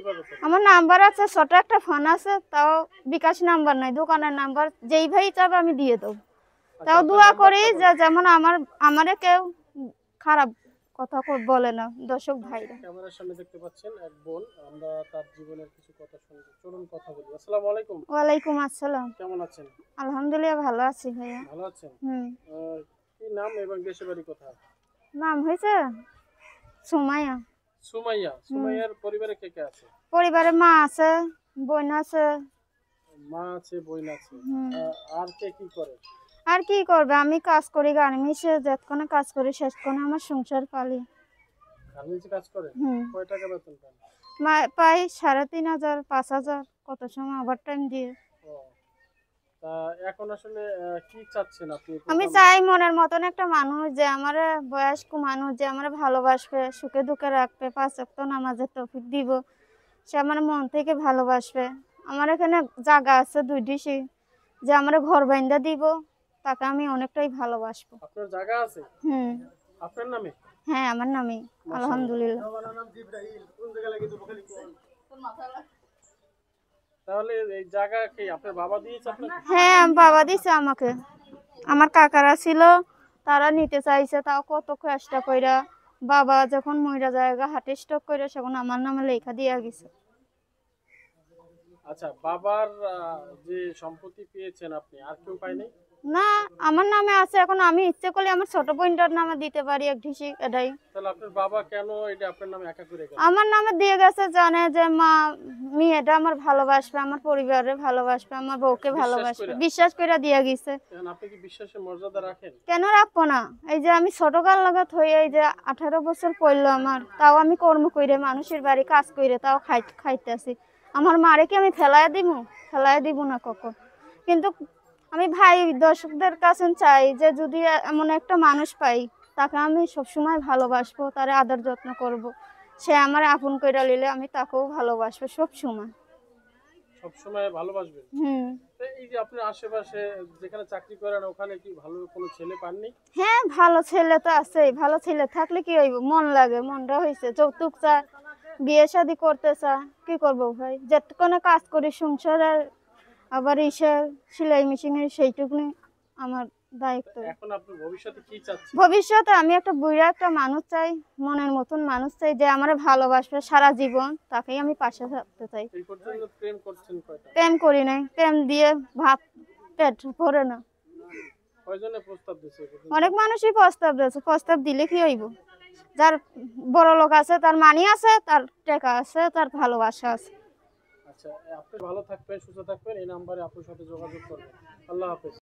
কিভাবে করবেন? আমার নাম্বার আছে, ছোট একটা ফোন আছে, তাও বিকাশ নাম্বার নাই, দোকানের নাম্বার, যেই ভাই চাবে আমি দিয়ে দেবো। তাও আপনার দোয়া করি নাম্বারটা যে বলেন। যেমন আমারে কেউ খারাপ কথা বলে না দর্শক ভাইরা। ক্যামেরার সামনে দেখতে পাচ্ছেন এক বোন, আমরা তার জীবনের কিছু কথা শুনবো, চলুন কথা বলি। আসসালামু আলাইকুম, ওয়ালাইকুম আসসালাম। কেমন আছেন? আলহামদুলিল্লাহ ভালো আছি ভাইয়া। ভালো আছেন? হুম। কি নাম এবং দেশের বাড়ি কোথায়? নাম হয়েছে সুমাইয়া। সুমাইয়া। হুম। সুমাইয়ার পরিবারে কে কে আছে? পরিবারে মা আছে, বোন আছে। মা আছে, বোন আছে। হুম। আর কে কি করে? আর কি করবে, আমি কাজ করি গার্মেন্টসে, যতক্ষণে কাজ করি শেষক্ষণে আমার সংসার পালি। গার্মেন্টসে কাজ করে? হুম। কয় টাকা বেতন পান? পাই 3,500 5,000, কত সময় ওভার টাইম দিয়ে। ও, তা এখন আসলে কি চাচ্ছেন আপনি আমি প্রোগ্রাম? চাই মনের মতন একটা মানুষ, যে আমার বয়স্ক মানুষ, যে আমার ভালোবাসবে, সুখে দুঃখে রাখবে, 5 ওয়াক্ত নামাজের তৌফিক দিব, সে আমার মন থেকে ভালোবাসবে। আমার এখানে জায়গা আছে 2 ডিসি, যে আমার ঘর বাইন্দা দিব, তাকে আমি অনেকটাই ভালোবাসবো। আপনার জায়গা আছে হুম। আপনার নামে? হ্যাঁ, আমার নামে। আলহামদুলিল্লাহ। তাহলে এই জায়গা কি আপনার বাবা দিয়েছে আপনাকে? হ্যাঁ, বাবা দিছে আমাকে। আমার কাকারা ছিল, তারা নিতে চাইছে, তাও কত চেষ্টা কইরা, বাবা যখন মইরা জায়গা হার্ট স্ট্রোক করে, সেখন আমার নামে লেখা দিয়া গেছে। আচ্ছা, বাবার যে সম্পত্তি পেয়েছেন আপনি, আর কেউ পায়নি? না, আমার নামে আছে। এখন আমি ইচ্ছে করলে আমার ছোট বোনটার নামে দিতে পারি এক ঢিসি, এটাই। তাহলে আপনার বাবা কেন এটা আপনার নামে একা করে গেল? আমার নামে দিয়ে গেছে, জানে যে মা মেয়েটা আমার ভালোবাসবে, আমার পরিবারে ভালোবাসবে, আমার বউকে বিশ্বাস ভালোবাসবে, কইরা? বিশ্বাস করে দিয়ে গেছে। এখন আপনি কি বিশ্বাসের মর্যাদা রাখেন? কেন রাখবো না? এই যে আমি ছোটকাল লাগাত হয়ে, এই যে 18 বছর পড়লো আমার, তাও আমি কর্ম কইরে মানুষের বাড়ি কাজ কইরে তাও খাইতেছি। আমার মারে কি আমি ফেলায় দিব না কখন। কিন্তু আমি ভাই দর্শকদের কাছে চাই যে যদি এমন একটা মানুষ পাই, তাকে আমি সবসময় ভালোবাসবো, তারে আদর যত্ন করব। সে আমার আপন কইরা নিলে আমি তাকেও ভালোবাসবো সবসময়। সবসময় ভালোবাসবেন? হুম। তো এই যে আপনার আশেপাশে যেখানে চাকরি করেন, ওখানে কি ভালো কোনো ছেলে পাননি? হ্যাঁ, ভালো ছেলে তো আছেই। ভালো ছেলে থাকলে কি হইব, মন লাগে, মনটা হয়েছে যৌতুক চা, বিয়ে শাদি করতে চা, কি করব ভাই, যতক্ষণে কাজ করি সংসারের, আবার সেলাই মেশিনের, সেইটুকুনি আমার দায়িত্ব। এখন আপনি ভবিষ্যতে কি চাচ্ছেন? ভবিষ্যতে আমি একটা বুড়া একটা মানুষ চাই, মনের মতন মানুষ চাই, যে আমার ভালোবাসবে সারা জীবন, তাকেই আমি পাশে থাকতে চাই। এই পর্যন্ত প্রেম করছেন কয়টা? প্রেম করি নাই, প্রেম দিয়ে ভাত পেট ভরে না। কয়জনে প্রস্তাব দিয়েছে এই পর্যন্ত? অনেক মানুষই প্রস্তাব দিয়েছে, প্রস্তাব দিলে কি হইব, যার বড় লোক আছে, তার মানি আছে, তার টাকা আছে, তার ভালোবাসা আছে। আচ্ছা, আপনি ভালো থাকবেন, সুস্থ থাকবেন, এই নাম্বারে আপনার সাথে যোগাযোগ করবেন। আল্লাহ হাফেজ।